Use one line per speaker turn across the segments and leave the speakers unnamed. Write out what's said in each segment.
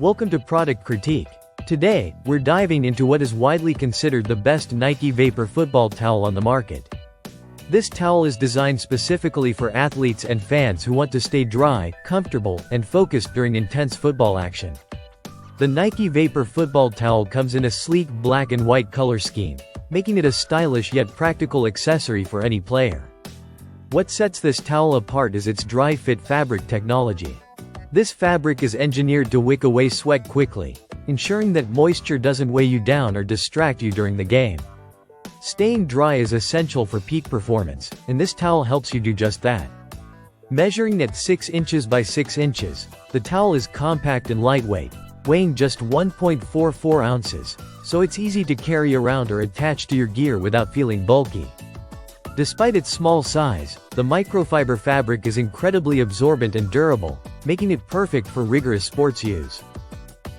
Welcome to Product Critique. Today, we're diving into what is widely considered the best Nike Vapor football towel on the market. This towel is designed specifically for athletes and fans who want to stay dry, comfortable, and focused during intense football action. The Nike Vapor football towel comes in a sleek black and white color scheme, making it a stylish yet practical accessory for any player. What sets this towel apart is its dry fit fabric technology. This fabric is engineered to wick away sweat quickly, ensuring that moisture doesn't weigh you down or distract you during the game. Staying dry is essential for peak performance, and this towel helps you do just that. Measuring at 6 inches by 6 inches, the towel is compact and lightweight, weighing just 1.44 ounces, so it's easy to carry around or attach to your gear without feeling bulky. Despite its small size, the microfiber fabric is incredibly absorbent and durable, making it perfect for rigorous sports use.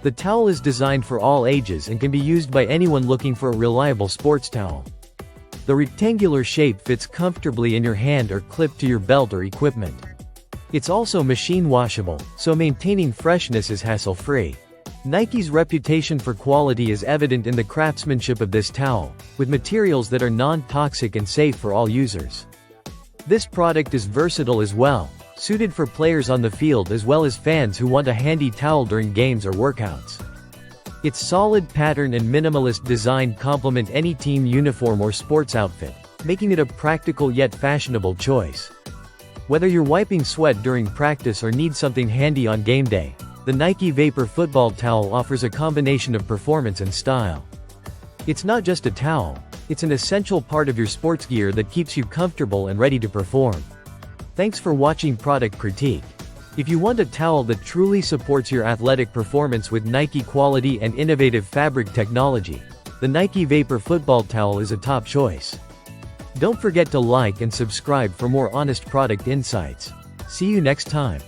The towel is designed for all ages and can be used by anyone looking for a reliable sports towel. The rectangular shape fits comfortably in your hand or clipped to your belt or equipment. It's also machine washable, so maintaining freshness is hassle-free. Nike's reputation for quality is evident in the craftsmanship of this towel, with materials that are non-toxic and safe for all users. This product is versatile as well, suited for players on the field as well as fans who want a handy towel during games or workouts. Its solid pattern and minimalist design complement any team uniform or sports outfit, making it a practical yet fashionable choice. Whether you're wiping sweat during practice or need something handy on game day, the Nike Vapor football towel offers a combination of performance and style. It's not just a towel, it's an essential part of your sports gear that keeps you comfortable and ready to perform. Thanks for watching Product Critique. If you want a towel that truly supports your athletic performance with Nike quality and innovative fabric technology, the Nike Vapor football towel is a top choice. Don't forget to like and subscribe for more honest product insights. See you next time.